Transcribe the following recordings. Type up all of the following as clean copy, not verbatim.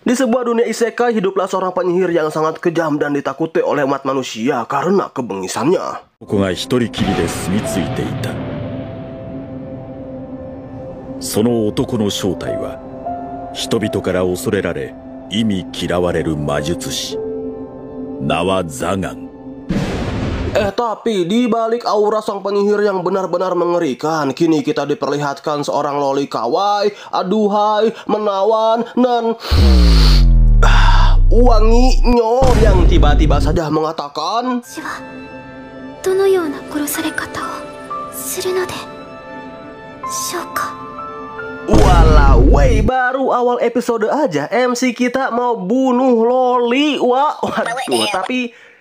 Di sebuah dunia isekai, hiduplah seorang penyihir yang sangat kejam dan ditakuti oleh umat manusia karena kebengisannya. ここが一人きりで住み着いていた。その男の正体は、人々から恐れられ、忌み嫌われる魔術師。名はザガン。Tapi di balik aura sang penyihir yang benar-benar mengerikan, kini kita diperlihatkan seorang loli kawaii, aduhai, menawan, dan wanginya yang tiba-tiba saja mengatakan, walau baru awal episode aja MC kita mau bunuh loli. Waduh,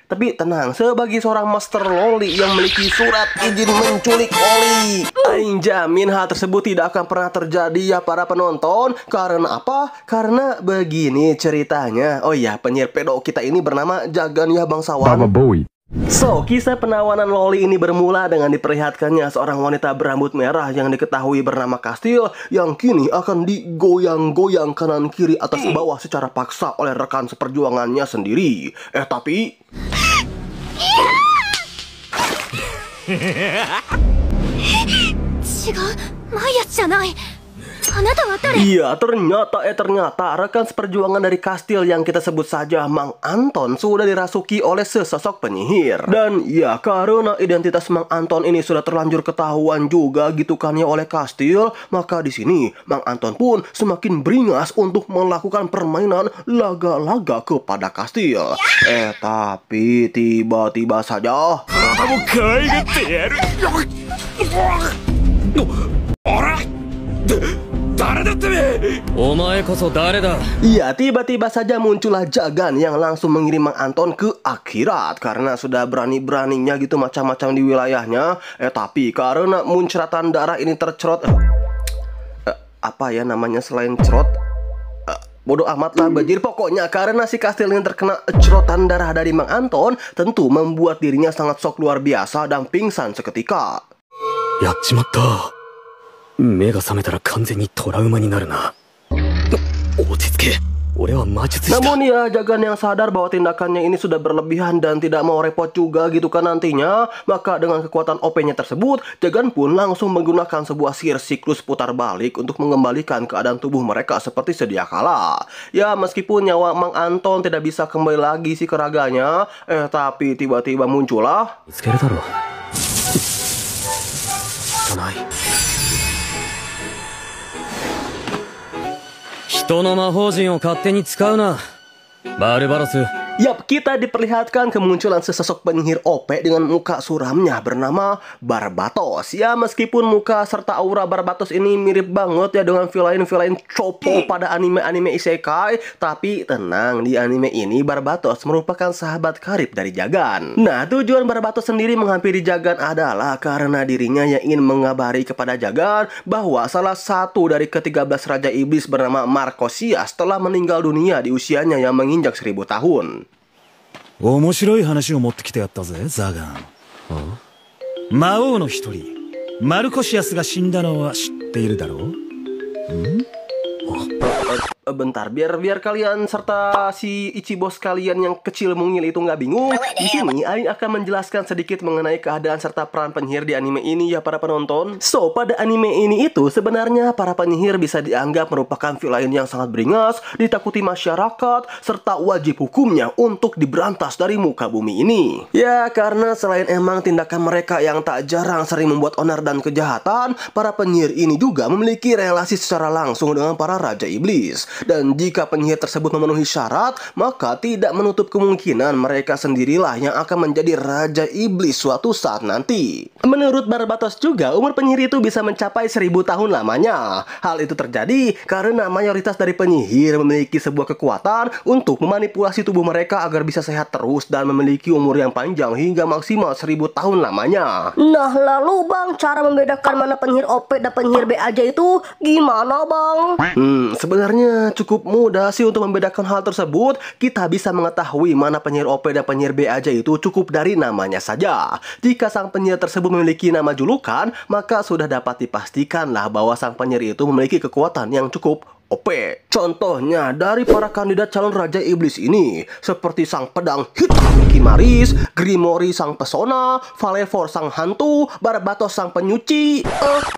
tapi tenang, sebagai seorang master loli yang memiliki surat izin menculik loli, aing jamin hal tersebut tidak akan pernah terjadi ya para penonton. Karena apa? Karena begini ceritanya. Oh ya, penyihir pedo kita ini bernama Jagan ya bangsawan. Baba Bowie. So, kisah penawanan loli ini bermula dengan diperlihatkannya seorang wanita berambut merah yang diketahui bernama Kastil, yang kini akan digoyang-goyang kanan kiri atas bawah secara paksa oleh rekan seperjuangannya sendiri. Tapi iya, ternyata rekan seperjuangan dari Kastil yang kita sebut saja Mang Anton sudah dirasuki oleh sesosok penyihir. Dan ya, karena identitas Mang Anton ini sudah terlanjur ketahuan juga gitu kan ya oleh Kastil, maka di sini Mang Anton pun semakin beringas untuk melakukan permainan laga-laga kepada Kastil. Tapi tiba-tiba saja iya, tiba-tiba saja muncullah Jagan yang langsung mengirim Mang Anton ke akhirat karena sudah berani-beraninya gitu macam-macam di wilayahnya. Tapi karena muncratan darah ini tercerot, apa ya namanya selain cerot, bodoh amat lah bajir. Pokoknya karena si Kastil ini terkena cerotan darah dari Mang Anton, tentu membuat dirinya sangat shock luar biasa dan pingsan seketika. Yachimatta. 目が覚めたら完全にトラウマになるな。落ち着け。俺は魔術師だ。 Namun ya, Jagan yang sadar bahwa tindakannya ini sudah berlebihan dan tidak mau repot juga gitu kan nantinya, maka dengan kekuatan OP-nya tersebut, Jagan pun langsung menggunakan sebuah sihir siklus putar balik untuk mengembalikan keadaan tubuh mereka seperti sedia kala. Ya, meskipun nyawa Mang Anton tidak bisa kembali lagi sih ke raganya, tapi tiba-tiba muncullah. 人の魔法陣を勝手に使うな、バルバロス。 Yap, kita diperlihatkan kemunculan sesosok penyihir OP dengan muka suramnya bernama Barbatos. Ya, meskipun muka serta aura Barbatos ini mirip banget ya dengan villain-villain copo pada anime-anime isekai, tapi tenang, di anime ini Barbatos merupakan sahabat karib dari Jagan. Nah, tujuan Barbatos sendiri menghampiri Jagan adalah karena dirinya yang ingin mengabari kepada Jagan bahwa salah satu dari ke-13 Raja Iblis bernama Markosias telah meninggal dunia di usianya yang menginjak 1000 tahun. 面白い話を持ってきてやったぜ、ザガン。魔王の一人、マルコシアスが死んだのは知っているだろう？ Bentar, biar kalian serta si Ichibo sekalian yang kecil mungil itu nggak bingung. Di sini Aing akan menjelaskan sedikit mengenai keadaan serta peran penyihir di anime ini ya para penonton. So, pada anime ini itu sebenarnya para penyihir bisa dianggap merupakan villain yang sangat beringas, ditakuti masyarakat, serta wajib hukumnya untuk diberantas dari muka bumi ini. Ya, karena selain emang tindakan mereka yang tak jarang sering membuat onar dan kejahatan, para penyihir ini juga memiliki relasi secara langsung dengan para Raja Iblis. Dan jika penyihir tersebut memenuhi syarat, maka tidak menutup kemungkinan mereka sendirilah yang akan menjadi Raja Iblis suatu saat nanti. Menurut Barbatos juga, umur penyihir itu bisa mencapai 1000 tahun lamanya. Hal itu terjadi karena mayoritas dari penyihir memiliki sebuah kekuatan untuk memanipulasi tubuh mereka agar bisa sehat terus dan memiliki umur yang panjang hingga maksimal 1000 tahun lamanya. Nah, lalu Bang, cara membedakan mana penyihir OP dan penyihir B aja itu gimana Bang? Sebenarnya cukup mudah sih untuk membedakan hal tersebut. Kita bisa mengetahui mana penyihir OP dan penyihir B aja itu cukup dari namanya saja. Jika sang penyihir tersebut memiliki nama julukan, maka sudah dapat dipastikanlah bahwa sang penyihir itu memiliki kekuatan yang cukup OP. Contohnya dari para kandidat calon Raja Iblis ini, seperti sang pedang hitam Kimaris, Grimory sang pesona, Valevor sang hantu, Barbatos sang penyuci.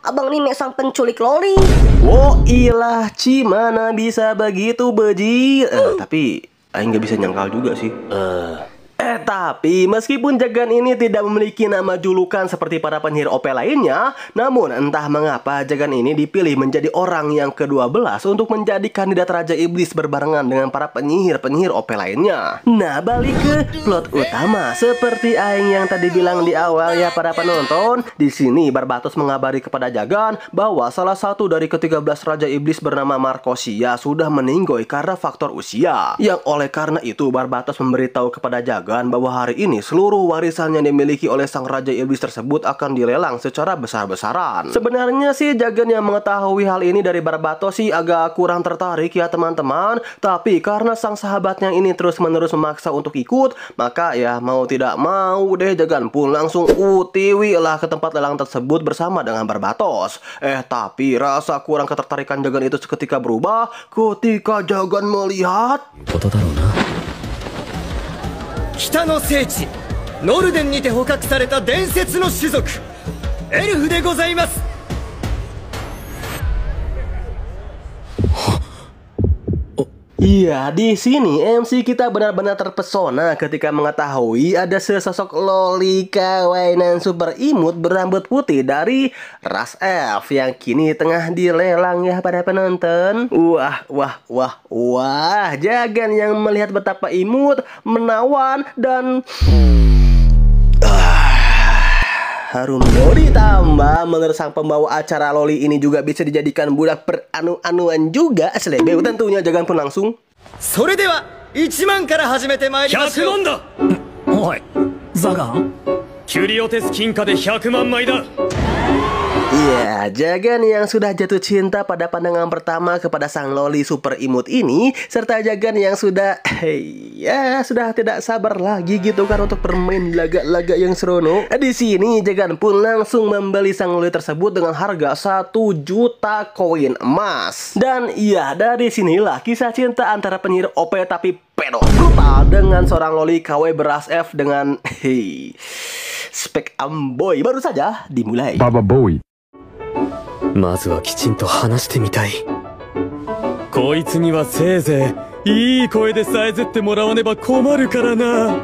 Abang Nime sang penculik loli. Oh ilah, mana bisa begitu beji. Tapi Aing nggak bisa nyangkal juga sih. Tapi meskipun Jagan ini tidak memiliki nama julukan seperti para penyihir OP lainnya, namun entah mengapa Jagan ini dipilih menjadi orang yang ke-12 untuk menjadi kandidat Raja Iblis berbarengan dengan para penyihir-penyihir OP lainnya. Nah, balik ke plot utama. Seperti Aing yang tadi bilang di awal ya para penonton, di sini Barbatos mengabari kepada Jagan bahwa salah satu dari ke-13 Raja Iblis bernama Markosia sudah meninggoy karena faktor usia. Yang oleh karena itu Barbatos memberitahu kepada Jagan bahwa hari ini seluruh warisan yang dimiliki oleh sang Raja Iblis tersebut akan dilelang secara besar-besaran. Sebenarnya sih Jagan yang mengetahui hal ini dari Barbatos sih agak kurang tertarik ya teman-teman. Tapi karena sang sahabatnya ini terus-menerus memaksa untuk ikut, maka ya mau tidak mau deh Jagan pun langsung utiwi lah ke tempat lelang tersebut bersama dengan Barbatos. Tapi rasa kurang ketertarikan Jagan itu seketika berubah ketika Jagan melihat 北の聖地ノルデンにて捕獲された伝説の種族エルフでございます。 Iya, di sini MC kita benar-benar terpesona ketika mengetahui ada sesosok loli kawaii super imut berambut putih dari ras elf yang kini tengah dilelang ya pada penonton. Wah, Jagan yang melihat betapa imut, menawan dan harum ditambah menurut sang pembawa acara loli ini juga bisa dijadikan budak peranu-anuan juga. Selebeu tentunya Jagan pun langsung それでは1万から始めてまいりましょう。100万だ。おい、ザガン。キュリオテス金貨で100万枚だ。 Iya, Jagan yang sudah jatuh cinta pada pandangan pertama kepada sang loli super imut ini, serta Jagan yang sudah sudah tidak sabar lagi gitu kan untuk bermain laga-laga yang serono. Di sini Jagan pun langsung membeli sang loli tersebut dengan harga 1 juta koin emas. Dan iya, dari sinilah kisah cinta antara penyihir OP tapi pedo brutal dengan seorang loli KW beras F dengan spek amboy baru saja dimulai. Baba Boy. まずはきちんと話してみたい。こいつにはせいぜいいい声でさえずってもらわねば困るからな。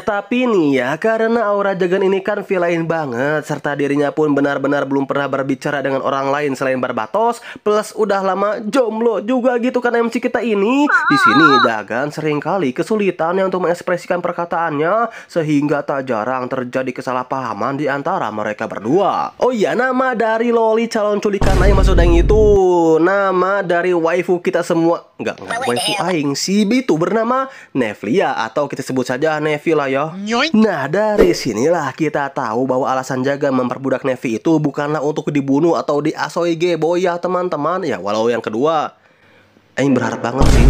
Tapi nih ya, karena aura Jagan ini kan villain banget, serta dirinya pun benar-benar belum pernah berbicara dengan orang lain selain Barbatos, plus udah lama jomblo juga gitu kan MC kita ini. Di sini Jagan seringkali kesulitan untuk mengekspresikan perkataannya, sehingga tak jarang terjadi kesalahpahaman di antara mereka berdua. Oh iya, nama dari loli calon culikan Aing maksud Aing itu nama dari waifu kita semua. Enggak waifu Aing, si itu bernama Nevlia atau kita sebut saja Nevi lah ya. Nah, dari sinilah kita tahu bahwa alasan Jagan memperbudak Nevi itu bukanlah untuk dibunuh atau diasoi boy ya teman-teman. Ya walau yang kedua Aing berharap banget sih.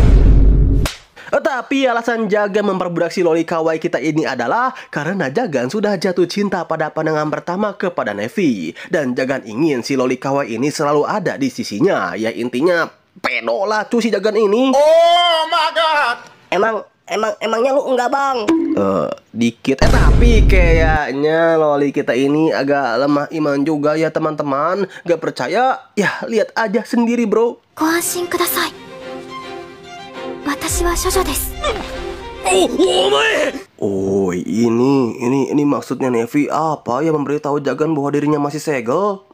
Tapi alasan Jagan memperbudak si loli kawaii kita ini adalah karena Jagan sudah jatuh cinta pada pandangan pertama kepada Nevi. Dan Jagan ingin si loli kawaii ini selalu ada di sisinya. Ya intinya pedo lah tuh si Jagan ini. Oh my god. Emangnya lu enggak bang? Dikit. Tapi kayaknya loli kita ini agak lemah iman juga ya teman-teman. Gak percaya? Ya lihat aja sendiri bro. ご安心ください。私は処女です。Oh, ini maksudnya Nevi apa yang memberitahu Jagan bahwa dirinya masih segel?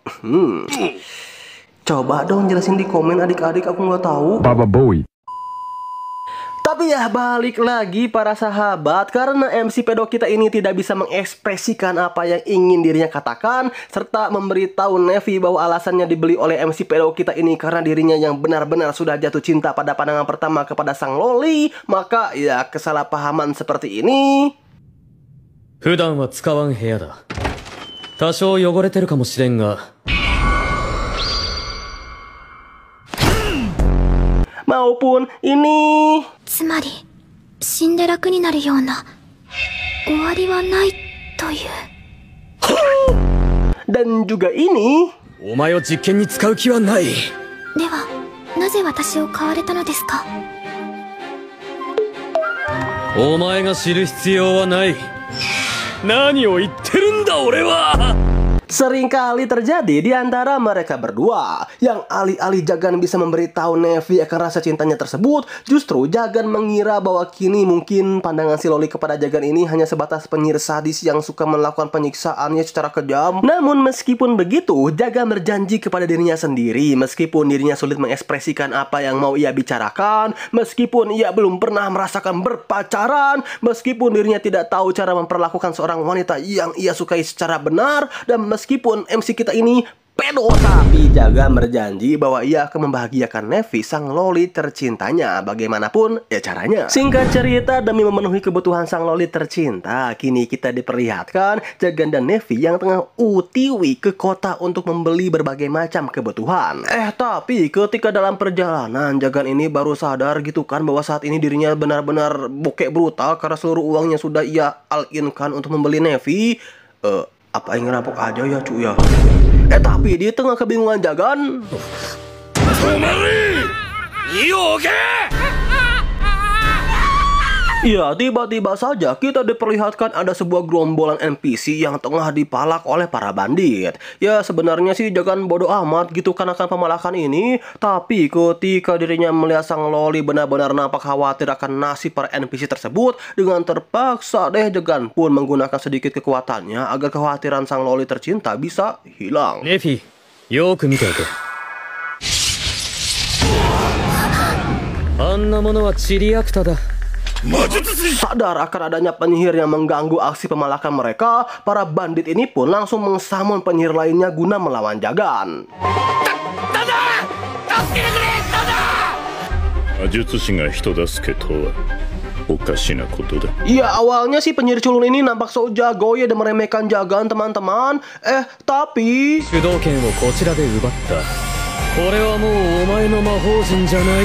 Coba dong jelasin di komen adik-adik, aku nggak tahu. Baba Boy. Tapi ya balik lagi para sahabat, karena MC pedok kita ini tidak bisa mengekspresikan apa yang ingin dirinya katakan, serta memberitahu Nevi bahwa alasannya dibeli oleh MC pedok kita ini karena dirinya yang benar-benar sudah jatuh cinta pada pandangan pertama kepada sang loli, maka ya kesalahpahaman seperti ini. 普段は使わん部屋だ。多少汚れてるかもしれんが。 maupun ini つまり死んで楽になるような終わりはないという。 dan juga ini お前を実験に使う気はない。ではなぜ私を買われたのですか？お前が知る必要はない。何を言ってるんだ俺は。Seringkali terjadi di antara mereka berdua, yang alih-alih Jagan bisa memberitahu Nevi akan rasa cintanya tersebut, justru Jagan mengira bahwa kini mungkin pandangan si Loli kepada Jagan ini hanya sebatas penyihir sadis yang suka melakukan penyiksaannya secara kejam. Namun meskipun begitu, Jagan berjanji kepada dirinya sendiri, meskipun dirinya sulit mengekspresikan apa yang mau ia bicarakan, meskipun ia belum pernah merasakan berpacaran, meskipun dirinya tidak tahu cara memperlakukan seorang wanita yang ia sukai secara benar, dan meskipun MC kita ini pedo, tapi Jagan berjanji bahwa ia akan membahagiakan Nevi, sang Loli tercintanya, bagaimanapun ya caranya. Singkat cerita, demi memenuhi kebutuhan sang Loli tercinta, kini kita diperlihatkan Jagan dan Nevi yang tengah utiwi ke kota untuk membeli berbagai macam kebutuhan. Tapi ketika dalam perjalanan, Jagan ini baru sadar gitu kan bahwa saat ini dirinya benar-benar bokek brutal karena seluruh uangnya sudah ia all-in-kan untuk membeli Nevi. Apa yang ngerampok aja ya cu ya. Tapi di tengah kebingungan Jagan, ya tiba-tiba saja kita diperlihatkan ada sebuah gerombolan NPC yang tengah dipalak oleh para bandit. Ya sebenarnya sih Jagan bodoh amat gitu kan akan pemalakan ini, tapi ketika dirinya melihat sang Loli benar-benar nampak khawatir akan nasib para NPC tersebut, dengan terpaksa deh Jagan pun menggunakan sedikit kekuatannya agar kekhawatiran sang Loli tercinta bisa hilang. Nevi, yoku mite oke. Anna mono wa chiriakuta da. Sadar akan adanya penyihir yang mengganggu aksi pemalakan mereka, para bandit ini pun langsung mengsummon penyihir lainnya guna melawan Jagan. Ya awalnya sih penyihir culun ini nampak so jago ya dan meremehkan Jagan teman-teman. Tapi 主導権をこちらで奪った。これはもうお前の魔法陣じゃない。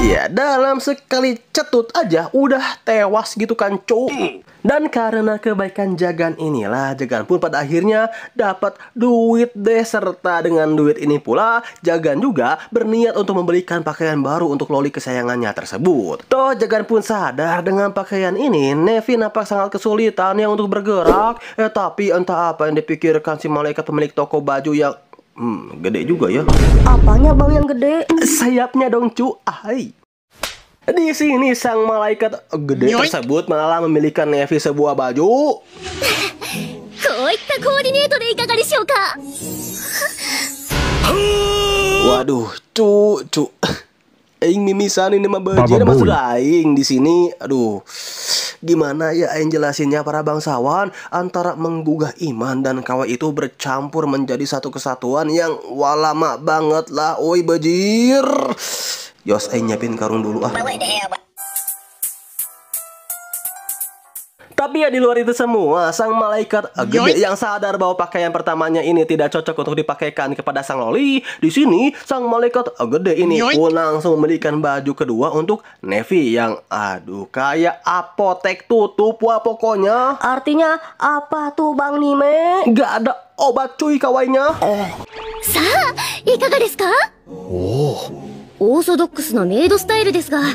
Ya dalam sekali cetut aja udah tewas gitu kan cu. Dan karena kebaikan Jagan inilah, Jagan pun pada akhirnya dapat duit deh. Serta dengan duit ini pula Jagan juga berniat untuk membelikan pakaian baru untuk Loli kesayangannya tersebut. Toh Jagan pun sadar dengan pakaian ini Nevi nampak sangat kesulitan ya untuk bergerak. Tapi entah apa yang dipikirkan si malaikat pemilik toko baju yang gede juga ya. Apanya bang yang gede? Sayapnya dong cu. Di sini sang malaikat gede tersebut malah memilihkan Nevi sebuah baju. Waduh, cu. Aing mimisan ini mah bajir masuk aing di sini. Aduh. Gimana ya aing jelasinnya para bangsawan, antara menggugah iman dan kawa itu bercampur menjadi satu kesatuan yang walama banget lah, oi bajir. Yos aing nyiapin karung dulu Tapi ya di luar itu semua, sang malaikat gede yang sadar bahwa pakaian pertamanya ini tidak cocok untuk dipakaikan kepada sang Loli. Di sini sang malaikat gede ini pun langsung memberikan baju kedua untuk Nevi yang kayak apotek tutup wah pokoknya. Artinya apa tuh Bang Nime? Gak ada obat cuy kawainya. Sa, ikaga desu ka? オーソドックスのメイドスタイルですが、ワン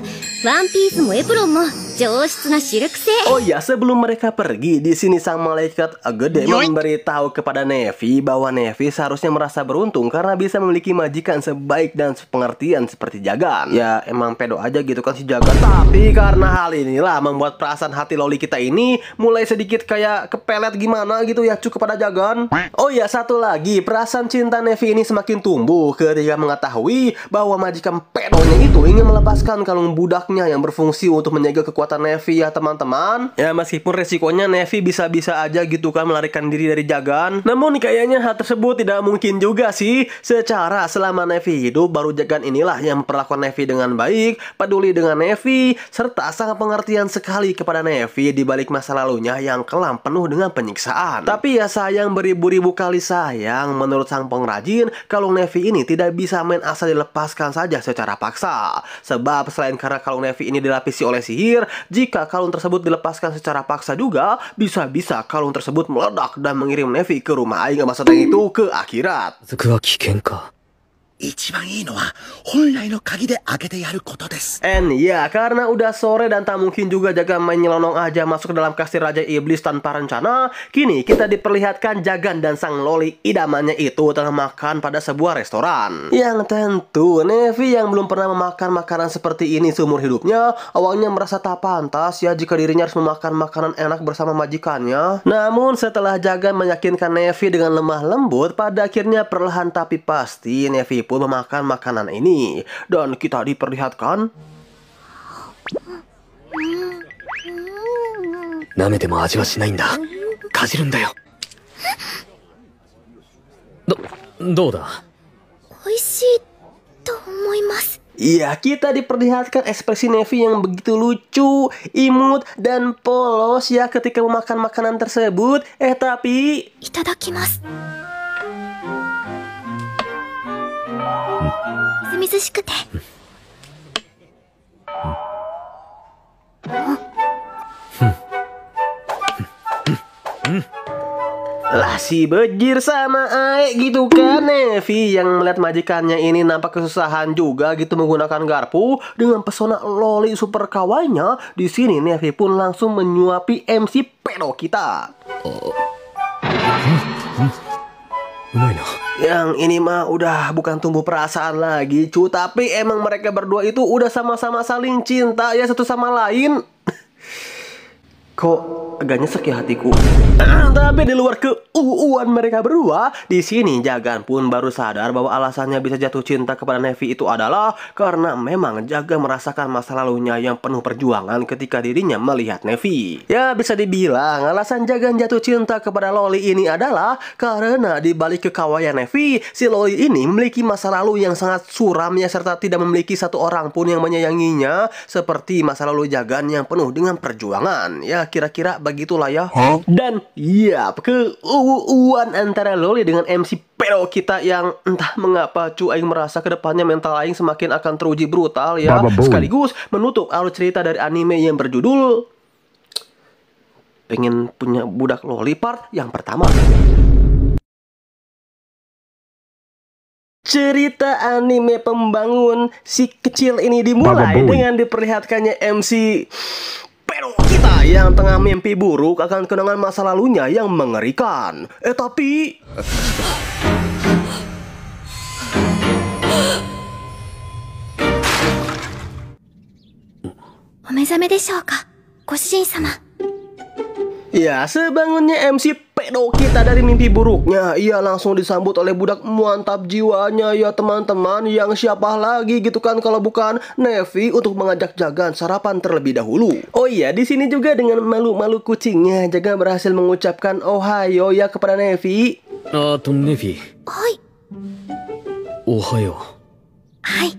ピースもエプロンも上質なシルク製。 Oh ya, sebelum mereka pergi, di sini sang malaikat gede memberitahu kepada Nevi bahwa Nevi seharusnya merasa beruntung karena bisa memiliki majikan sebaik dan sepengertian seperti Jagan. Ya emang pedo aja gitu kan si Jagan. Tapi karena hal inilah membuat perasaan hati Loli kita ini mulai sedikit kayak kepelet gimana gitu ya cu kepada Jagan. Oh ya, satu lagi, perasaan cinta Nevi ini semakin tumbuh ketika mengetahui bahwa majikan pedonya itu ingin melepaskan kalung budaknya yang berfungsi untuk menjaga kekuatan Nevi ya teman-teman. Ya meskipun resikonya Nevi bisa-bisa aja gitu kan melarikan diri dari Jagan, namun kayaknya hal tersebut tidak mungkin juga sih. Secara selama Nevi hidup, baru Jagan inilah yang memperlakukan Nevi dengan baik, peduli dengan Nevi, serta sangat pengertian sekali kepada Nevi di balik masa lalunya yang kelam penuh dengan penyiksaan. Tapi ya sayang beribu-ribu kali sayang, menurut sang pengrajin, kalung Nevi ini tidak bisa main asal dilepaskan saja secara paksa. Sebab selain karena kalung Nevi ini dilapisi oleh sihir, jika kalung tersebut dilepaskan secara paksa juga, bisa-bisa kalung tersebut meledak dan mengirim Nevi ke rumah Aing masa itu ke akhirat. 族は危険か。一番いいのは本来の鍵で開けてやることです。 And ya, karena udah sore dan tak mungkin juga Jagan main nyelonong aja masuk ke dalam kastil Raja Iblis tanpa rencana, kini kita diperlihatkan Jagan dan sang loli idamannya itu tengah makan pada sebuah restoran. Yang tentu Nevi yang belum pernah memakan makanan seperti ini seumur hidupnya, awalnya merasa tak pantas ya jika dirinya harus memakan makanan enak bersama majikannya. Namun setelah Jagan meyakinkan Nevi dengan lemah lembut, pada akhirnya perlahan tapi pasti Nevi pun memakan makanan ini. Dan kita diperlihatkan 舐めても味はしないんだ。かじるんだよ。どうだ？美味しいと思います。 Iya, kita diperlihatkan ekspresi Nevi yang begitu lucu, imut, dan polos ya ketika memakan makanan tersebut. Tapi いただきます。みずみずしくて。lah si bejir sama Aek gitu kan. Nevi yang melihat majikannya ini nampak kesusahan juga gitu menggunakan garpu dengan pesona loli super kawainya. Di sini Nevi pun langsung menyuapi MC pedo kita. Yang ini mah udah bukan tumbuh perasaan lagi cu, tapi emang mereka berdua itu udah sama-sama saling cinta ya satu sama lain. Kok agak nyesek ya hatiku. Tapi di luar keuuan mereka berdua, di sini Jagan pun baru sadar bahwa alasannya bisa jatuh cinta kepada Nevi itu adalah karena memang Jagan merasakan masa lalunya yang penuh perjuangan ketika dirinya melihat Nevi. Ya bisa dibilang alasan Jagan jatuh cinta kepada loli ini adalah karena di balik kekawaian Nevi, si loli ini memiliki masa lalu yang sangat suram ya, serta tidak memiliki satu orang pun yang menyayanginya seperti masa lalu Jagan yang penuh dengan perjuangan. Ya kira-kira begitulah ya. Dan iya, keuuan antara loli dengan MC pedo kita yang entah mengapa cu Aing merasa kedepannya mental Aing semakin akan teruji brutal ya. Sekaligus menutup alur cerita dari anime yang berjudul Pengen Punya Budak Loli part yang pertama. Cerita anime pembangun si kecil ini dimulai dengan diperlihatkannya MC pedo kita yang tengah mimpi buruk akan kenangan masa lalunya yang mengerikan. Tapi お目覚めでしょうか、ご主人様。 ya, sebangunnya MC pedo kita dari mimpi buruknya, ia langsung disambut oleh budak mantap jiwanya ya teman-teman, yang siapa lagi gitu kan kalau bukan Nevi untuk mengajak Jagan sarapan terlebih dahulu. Oh iya, di sini juga dengan malu-malu kucingnya Jagan berhasil mengucapkan ohayo ya kepada Nevi. Nevi. はい。おはよはい。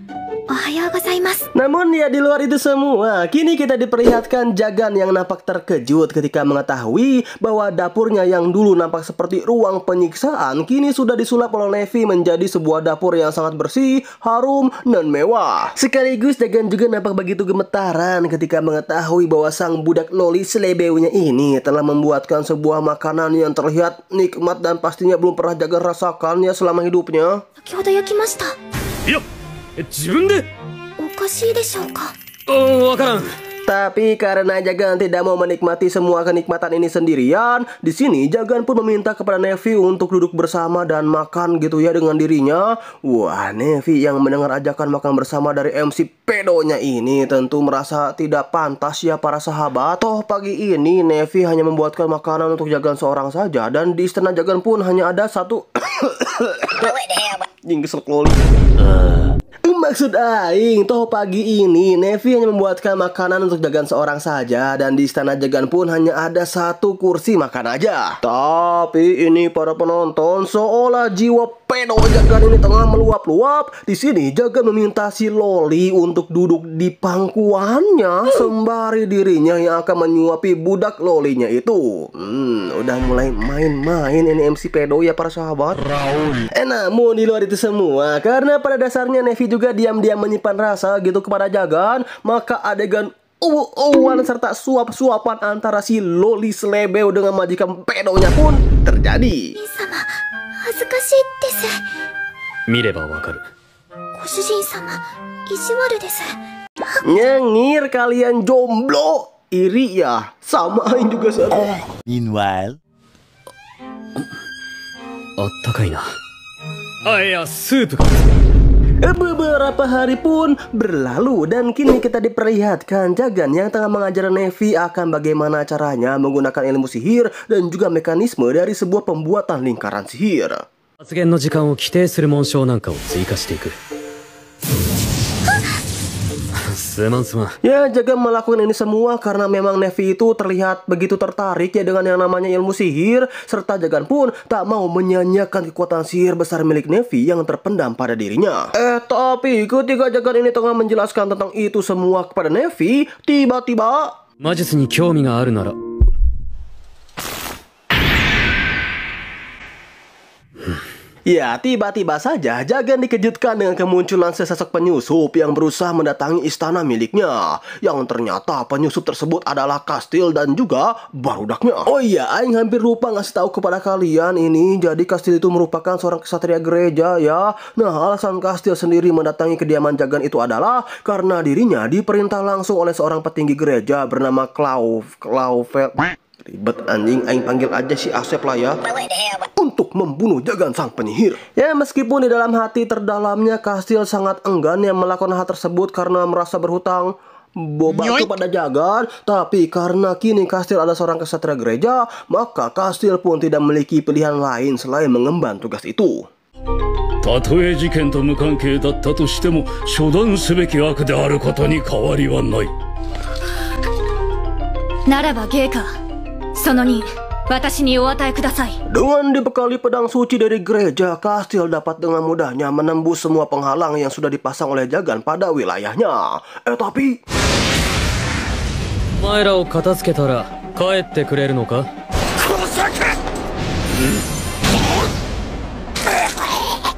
おはようございます。 Namun ya di luar itu semua, kini kita diperlihatkan Jagan yang nampak terkejut ketika mengetahui bahwa dapurnya yang dulu nampak seperti ruang penyiksaan kini sudah disulap oleh Nevi menjadi sebuah dapur yang sangat bersih, harum, dan mewah. Sekaligus Jagan juga nampak begitu gemetaran ketika mengetahui bahwa sang budak loli selebeunya ini telah membuatkan sebuah makanan yang terlihat nikmat dan pastinya belum pernah Jagan rasakan ya selama hidupnya. 先ほど焼きました。いや、自分で。おかしいでしょうか。わからん。 Tapi karena Jagan tidak mau menikmati semua kenikmatan ini sendirian, di sini Jagan pun meminta kepada Nevi untuk duduk bersama dan makan gitu ya dengan dirinya. Wah, Nevi yang mendengar ajakan makan bersama dari MC pedonya ini tentu merasa tidak pantas ya para sahabat. Toh pagi ini Nevi hanya membuatkan makanan untuk Jagan seorang saja, dan di istana Jagan pun hanya ada satu jinggeslek loli. Maksud Aing, toh pagi ini Nevi hanya membuatkan makanan untuk Jagan seorang saja, dan di istana Jagan pun hanya ada satu kursi makan aja. Tapi ini para penonton, seolah jiwa pedo Jagan ini tengah meluap-luap. Di sini Jagan meminta si loli untuk duduk di pangkuannya sembari dirinya yang akan menyuapi budak lolinya itu. Udah mulai main-main ini MC pedo ya para sahabat. Namun di luar itu semua, karena pada dasarnya Nevi juga diam-diam menyimpan rasa gitu kepada Jagan, maka adegan serta suap-suapan antara si Loli Slebeo dengan majikan pedonya pun terjadi. 様、恥ずかしいです。見ればわかる。ご主人様、意地悪です。 Nyengir kalian jomblo. Iri ya, samain juga saya. Meanwhile, あったかいな。あ、いや、スープか。 Beberapa hari pun berlalu dan kini kita diperlihatkan Jagan yang tengah mengajar Nevi akan bagaimana caranya menggunakan ilmu sihir dan juga mekanisme dari sebuah pembuatan lingkaran sihir. 発言の時間を規定する紋章なんかを追加していく。すまんすまん。 Ya, Jagan melakukan ini semua karena memang Nevi itu terlihat begitu tertarik ya dengan yang namanya ilmu sihir, serta Jagan pun tak mau menyanyiakan kekuatan sihir besar milik Nevi yang terpendam pada dirinya. Tapi ketika Jagan ini tengah menjelaskan tentang itu semua kepada Nevi, tiba-tiba 魔術に興味があるなら。 Ya, tiba-tiba saja Jagan dikejutkan dengan kemunculan sesosok penyusup yang berusaha mendatangi istana miliknya. Yang ternyata penyusup tersebut adalah Kastil dan juga barudaknya. Oh iya, Aing hampir lupa ngasih tahu kepada kalian ini. Jadi Kastil itu merupakan seorang ksatria gereja ya. Nah, alasan Kastil sendiri mendatangi kediaman Jagan itu adalah karena dirinya diperintah langsung oleh seorang petinggi gereja bernama Klauvel. Ribet anjing, Aing panggil aja si Asep lah ya. Untuk membunuh Jagan sang penyihir. Ya, meskipun di dalam hati terdalamnya Kastil sangat enggan yang melakukan hal tersebut karena merasa berhutang boba kepada Jagan, tapi karena kini Kastil adalah seorang ksatria gereja, maka Kastil pun tidak memiliki pilihan lain selain mengemban tugas itu. たとえ事件と無関係だったとしても処断すべき悪であることに変わりはない。ならばゲイカ、その2、私にお与えください。 Dengan dibekali pedang suci dari gereja, Kastil dapat dengan mudahnya menembus semua penghalang yang sudah dipasang oleh Jagan pada wilayahnya. Tapi お前らを片付けたら帰ってくれるのか？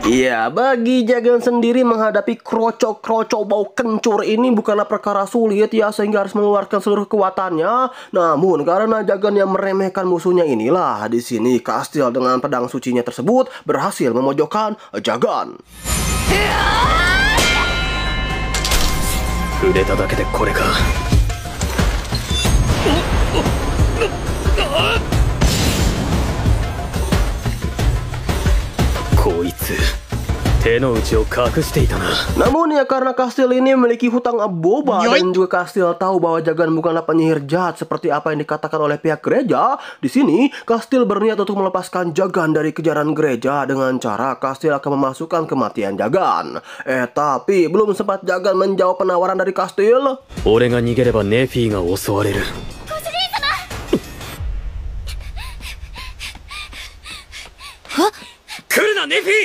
ya, bagi Jagan sendiri menghadapi krocok-krocok bau kencur ini bukanlah perkara sulit ya, sehingga harus mengeluarkan seluruh kekuatannya. Namun karena Jagan yang meremehkan musuhnya inilah, di sini Kastil dengan pedang sucinya tersebut berhasil memojokkan Jagan. 触れただけでこれか。こいつ手の内を隠していたな。 Namun ya karena Kastil ini memiliki hutang boba dan juga Kastil tahu bahwa Jagan bukanlah penyihir jahat seperti apa yang dikatakan oleh pihak gereja, di sini Kastil berniat untuk melepaskan Jagan dari kejaran gereja dengan cara Kastil akan memasukkan kematian Jagan. Tapi belum sempat Jagan menjawab penawaran dari Kastil, 俺が逃げればネフィが襲われる。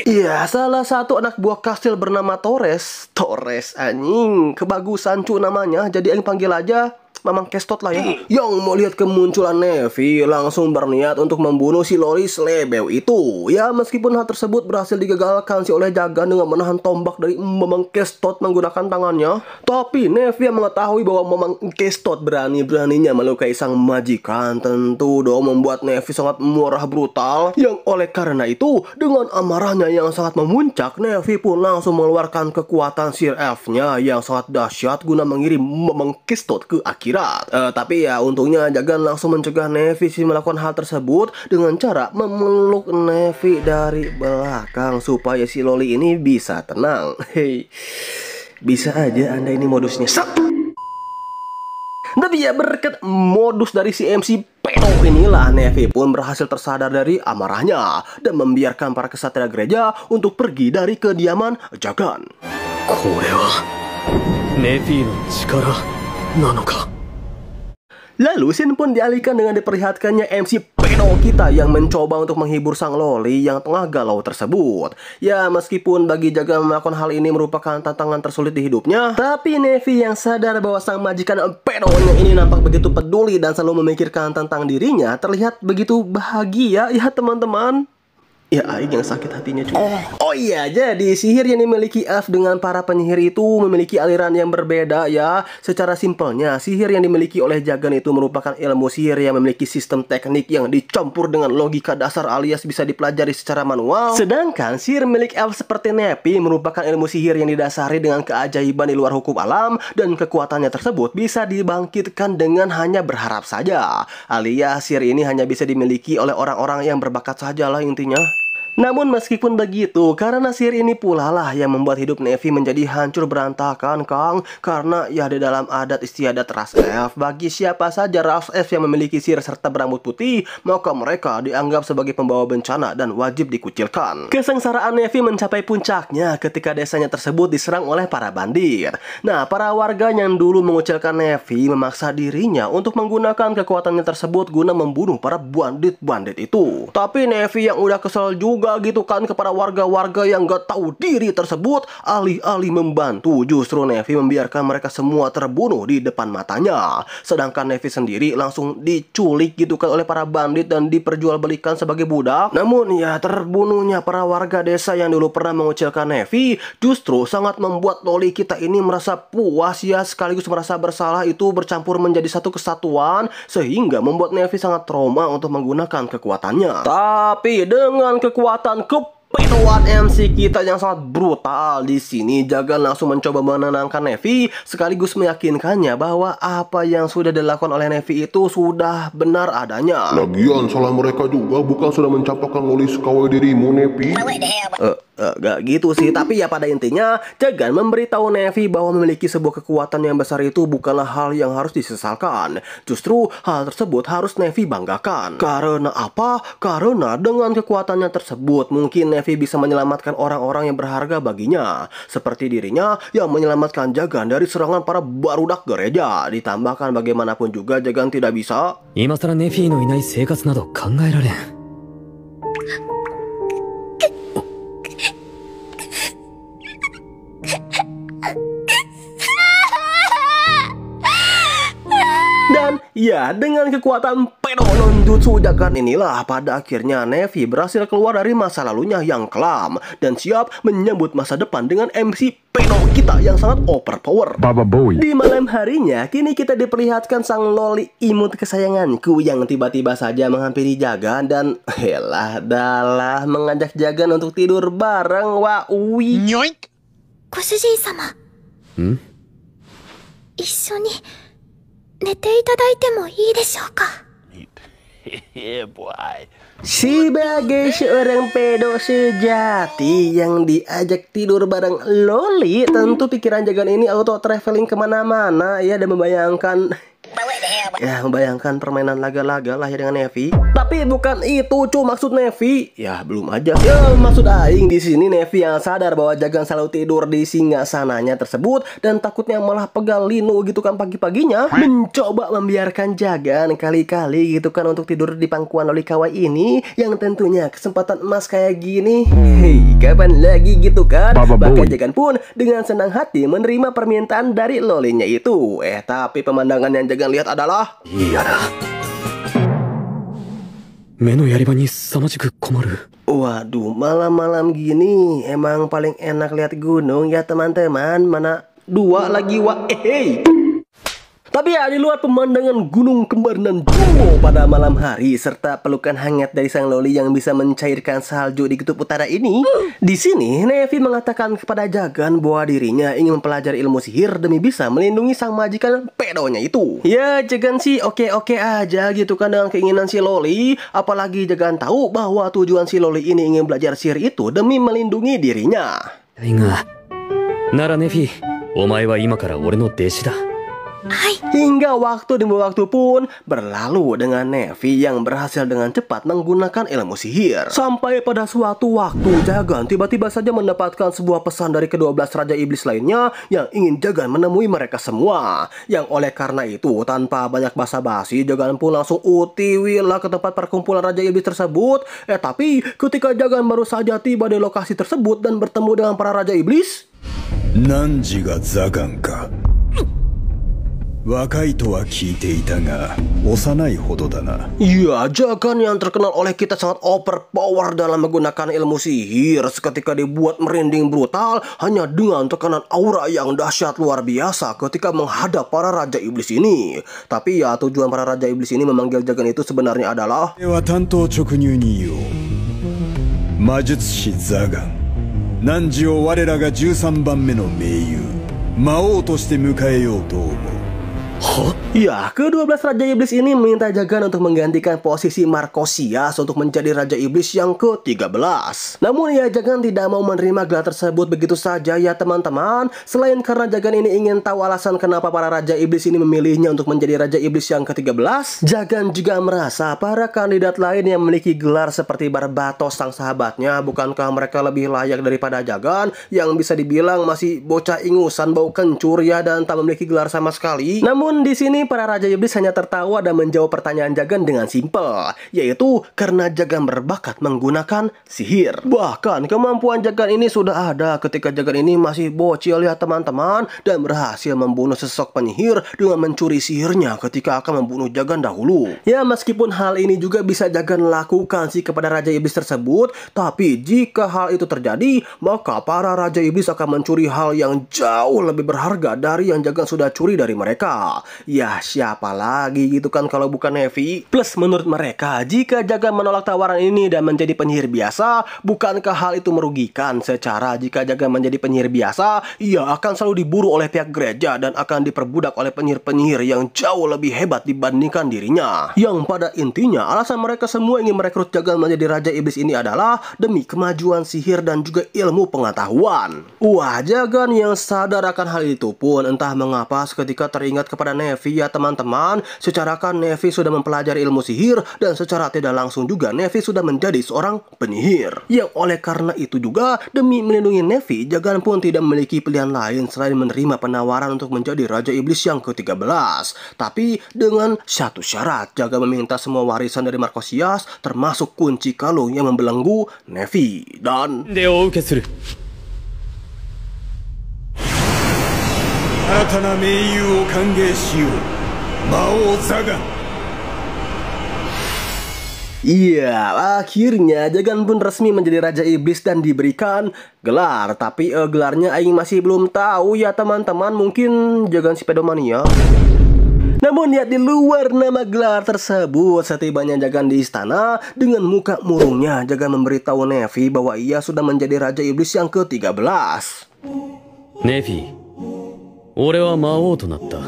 iya, salah satu anak buah Kastil bernama Torres anjing, kebagusan cu namanya, jadi yang panggil aja Mamang Kestot lah ya. Yang mau lihat kemunculan Nevi langsung berniat untuk membunuh si Loli Slebeo itu. Ya, meskipun hal tersebut berhasil digagalkan si oleh Jagan dengan menahan tombak dari Mamang Kestot menggunakan tangannya. Tapi Nevi yang mengetahui bahwa Mamang Kestot berani-beraninya melukai sang majikan, tentu dong membuat Nevi sangat murah brutal. Yang oleh karena itu, dengan amarahnya yang sangat memuncak, Nevi pun langsung mengeluarkan kekuatan Sir F-nya yang sangat dahsyat guna mengirim Mamang Kestot ke akhirat. Tapi ya untungnya Jagan langsung mencegah Nevi melakukan hal tersebut dengan cara memeluk Nevi dari belakang supaya si Loli ini bisa tenang. Hei, bisa aja Anda ini modusnya. Tapi ya berkat modus dari si MC pedo inilah, Nevi pun berhasil tersadar dari amarahnya dan membiarkan para ksatria gereja untuk pergi dari kediaman Jagan. これはネフィの力なのか。 Lalu scene pun dialihkan dengan diperlihatkannya MC pedo kita yang mencoba untuk menghibur sang Loli yang tengah galau tersebut. Ya, meskipun bagi Jagan melakukan hal ini merupakan tantangan tersulit di hidupnya, tapi Nevi yang sadar bahwa sang majikan pedonya ini nampak begitu peduli dan selalu memikirkan tentang dirinya terlihat begitu bahagia ya teman-teman. Ya, aing yang sakit hatinya juga. Oh iya, jadi sihir yang dimiliki elf dengan para penyihir itu memiliki aliran yang berbeda ya. Secara simpelnya, sihir yang dimiliki oleh Jagan itu merupakan ilmu sihir yang memiliki sistem teknik yang dicampur dengan logika dasar alias bisa dipelajari secara manual. Sedangkan sihir milik elf seperti Nefi merupakan ilmu sihir yang didasari dengan keajaiban di luar hukum alam dan kekuatannya tersebut bisa dibangkitkan dengan hanya berharap saja. Alias sihir ini hanya bisa dimiliki oleh orang-orang yang berbakat sajalah intinya. Namun meskipun begitu, karena sihir ini pula lah yang membuat hidup Nefi menjadi hancur berantakan, Kang. Karena ya di dalam adat istiadat ras elf, bagi siapa saja ras elf yang memiliki sihir serta berambut putih, maka mereka dianggap sebagai pembawa bencana dan wajib dikucilkan. Kesengsaraan Nefi mencapai puncaknya ketika desanya tersebut diserang oleh para bandit. Nah, para warga yang dulu mengucilkan Nefi memaksa dirinya untuk menggunakan kekuatannya tersebut guna membunuh para bandit-bandit itu. Tapi Nefi yang udah kesel juga gitu kan kepada warga-warga yang gak tahu diri tersebut, alih-alih membantu justru Nefi membiarkan mereka semua terbunuh di depan matanya. Sedangkan Nefi sendiri langsung diculik gitu kan oleh para bandit dan diperjualbelikan sebagai budak. Namun ya terbunuhnya para warga desa yang dulu pernah mengucilkan Nefi justru sangat membuat loli kita ini merasa puas ya, sekaligus merasa bersalah itu bercampur menjadi satu kesatuan sehingga membuat Nefi sangat trauma untuk menggunakan kekuatannya. Tapi dengan kekuatan kepedoan MC kita yang sangat brutal di sini, Jagan langsung mencoba menenangkan Nefi sekaligus meyakinkannya bahwa apa yang sudah dilakukan oleh Nefi itu sudah benar adanya. Lagian salah mereka juga, bukan sudah mencapakan loli sekawai dirimu, Nefi. Gak gitu sih, tapi ya pada intinya Jagan memberitahu Nefi bahwa memiliki sebuah kekuatan yang besar itu bukanlah hal yang harus disesalkan. Justru hal tersebut harus Nefi banggakan. Karena apa? Karena dengan kekuatannya tersebut mungkin Nefi bisa menyelamatkan orang-orang yang berharga baginya, seperti dirinya yang menyelamatkan Jagan dari serangan para barudak gereja. Ditambahkan bagaimanapun juga Jagan tidak bisa. 今更ネフィのいない生活など考えられん。 Dan ya, dengan kekuatan pedo nonjutsu Jagan inilah pada akhirnya Nefi berhasil keluar dari masa lalunya yang kelam dan siap menyambut masa depan dengan MC pedo kita yang sangat overpower. Baba Boy. Di malam harinya, kini kita diperlihatkan sang loli imut kesayanganku yang tiba-tiba saja menghampiri Jagan dan dalah mengajak Jagan untuk tidur bareng. Wah, ui. Nyoink. ご主人様。一緒に寝ていただいてもいいでしょうか。Sebagai seorang pedo sejati yang diajak tidur bareng loli, tentu pikiran Jagan ini auto traveling kemana-mana ya, dan membayangkan permainan laga-laga lah ya dengan Nefi. Tapi bukan itu maksud Nefi. Ya belum aja. Ya maksud aing di sini Nefi yang sadar bahwa Jagan selalu tidur di singgasananya tersebut dan takutnya malah pegal linu gitu kan pagi-paginya, mencoba membiarkan Jagan kali-kali gitu kan untuk tidur di pangkuan loli kawaii ini yang tentunya kesempatan emas kayak gini. Hei, kapan lagi gitu kan? Bahkan Jagan pun dengan senang hati menerima permintaan dari lolinya itu. Tapi pemandangan yang Jagan lihat adalah いいやだ。目のやり場に凄まじく困る。 waduh, malam-malam gini emang paling enak lihat gunung ya teman-teman. Mana dua lagi Tapi ya, di luar pemandangan gunung kembar nan Jumbo pada malam hari serta pelukan hangat dari sang loli yang bisa mencairkan salju di kutub utara ini, di sini Nefi mengatakan kepada Jagan bahwa dirinya ingin mempelajari ilmu sihir demi bisa melindungi sang majikan pedonya itu. Ya, Jagan sih oke-oke aja gitu kan dengan keinginan si loli, apalagi Jagan tahu bahwa tujuan si loli ini ingin belajar sihir itu demi melindungi dirinya. ならネフィ、お前は今から俺の弟子だ。 Hingga waktu demi waktu pun berlalu dengan Nefi yang berhasil dengan cepat menggunakan ilmu sihir. Sampai pada suatu waktu Jagan tiba-tiba saja mendapatkan sebuah pesan dari kedua belas Raja Iblis lainnya yang ingin Jagan menemui mereka semua. Yang oleh karena itu tanpa banyak basa-basi Jagan pun langsung utiwilah ke tempat perkumpulan Raja Iblis tersebut. Tapi ketika Jagan baru saja tiba di lokasi tersebut dan bertemu dengan para Raja Iblis, 何時がザガンか若いとは聞いていたが、幼いほどだな。Iya, Jagan yang terkenal oleh kita sangat overpower dalam menggunakan ilmu sihir seketika dibuat merinding brutal hanya dengan tekanan aura yang dahsyat luar biasa ketika menghadap para Raja Iblis ini. Tapi ya, tujuan para Raja Iblis ini memanggil Jagan itu sebenarnya adalah では担当直入に言おう。魔術師ザガン、汝を我らが13番目の盟友、魔王として迎えようと思う。 Ya, ke-12 Raja Iblis ini meminta Jagan untuk menggantikan posisi Markosias untuk menjadi Raja Iblis yang ke-13. Namun ya, Jagan tidak mau menerima gelar tersebut begitu saja ya teman-teman. Selain karena Jagan ini ingin tahu alasan kenapa para Raja Iblis ini memilihnya untuk menjadi Raja Iblis yang ke-13, Jagan juga merasa para kandidat lain yang memiliki gelar seperti Barbatos sang sahabatnya, bukankah mereka lebih layak daripada Jagan yang bisa dibilang masih bocah ingusan bau kencur ya dan tak memiliki gelar sama sekali. Namun di sini para Raja Iblis hanya tertawa dan menjawab pertanyaan Jagan dengan simpel, yaitu karena Jagan berbakat menggunakan sihir. Bahkan kemampuan Jagan ini sudah ada ketika Jagan ini masih bocil ya teman-teman, dan berhasil membunuh sesosok penyihir dengan mencuri sihirnya ketika akan membunuh Jagan dahulu. Ya, meskipun hal ini juga bisa Jagan lakukan sih kepada Raja Iblis tersebut, tapi jika hal itu terjadi, maka para Raja Iblis akan mencuri hal yang jauh lebih berharga dari yang Jagan sudah curi dari mereka. Ya, siapa lagi gitu kan kalau bukan Neffy? Plus menurut mereka, jika Jagan menolak tawaran ini dan menjadi penyihir biasa, bukankah hal itu merugikan? Secara jika Jagan menjadi penyihir biasa, ia akan selalu diburu oleh pihak gereja dan akan diperbudak oleh penyihir-penyihir yang jauh lebih hebat dibandingkan dirinya. Yang pada intinya, alasan mereka semua ingin merekrut Jagan menjadi Raja Iblis ini adalah demi kemajuan sihir dan juga ilmu pengetahuan. Wah, Jagan yang sadar akan hal itu pun entah mengapa seketika teringat kepada Neffy ya teman-teman. Secara kan Neffy sudah mempelajari ilmu sihir dan secara tidak langsung juga Neffy sudah menjadi seorang penyihir. Yang oleh karena itu juga demi melindungi Neffy, Jagan pun tidak memiliki pilihan lain selain menerima penawaran untuk menjadi Raja Iblis yang ke-13. Tapi dengan satu syarat, Jagan meminta semua warisan dari Markosias termasuk kunci kalung yang membelenggu Neffy. Dan 新たな盟友を歓迎しよう。魔王ザガン。 Iya, akhirnya Jagan pun resmi menjadi Raja Iblis dan diberikan gelar. Tapi gelarnya Aing masih belum tahu ya teman-teman. Mungkin Jagan si pedomania. Namun lihat di luar nama gelar tersebut, setibanya Jagan di istana, dengan muka murungnya Jagan memberitahu Neffy bahwa ia sudah menjadi Raja Iblis yang ke-13. Neffy, 俺は魔王となった。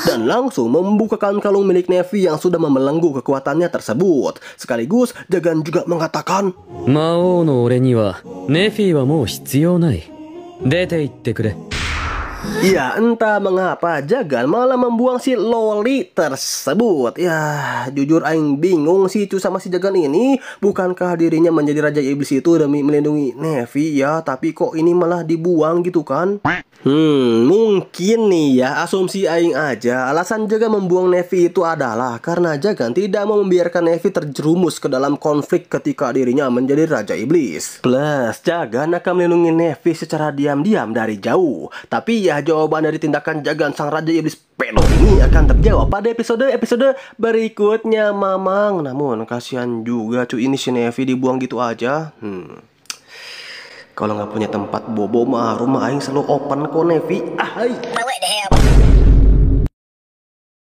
Dan langsung membukakan kalung milik Neffy yang sudah membelenggu kekuatannya tersebut. Sekaligus Jagan juga mengatakan, 魔王の俺にはネフィはもう必要ない。出て行ってくれ。 Ya, entah mengapa Jagan malah membuang si Loli tersebut. Ya, jujur Aing bingung sih sama si Jagan ini. Bukankah dirinya menjadi Raja Iblis itu demi melindungi Neffy ya, tapi kok ini malah dibuang gitu kan? Mungkin nih ya, asumsi Aing aja, alasan Jagan membuang Neffy itu adalah karena Jagan tidak mau membiarkan Neffy terjerumus ke dalam konflik ketika dirinya menjadi Raja Iblis. Plus, Jagan akan melindungi Neffy secara diam-diam dari jauh. Tapi ya, jawaban dari tindakan Jagan sang Raja Iblis pedo ini akan terjawab pada episode berikutnya, Mamang. Namun, kasihan juga cuy, ini si Neffy dibuang gitu aja. Kalau nggak punya tempat bobo mah rumah Aing selalu open kok Neffy. Hai.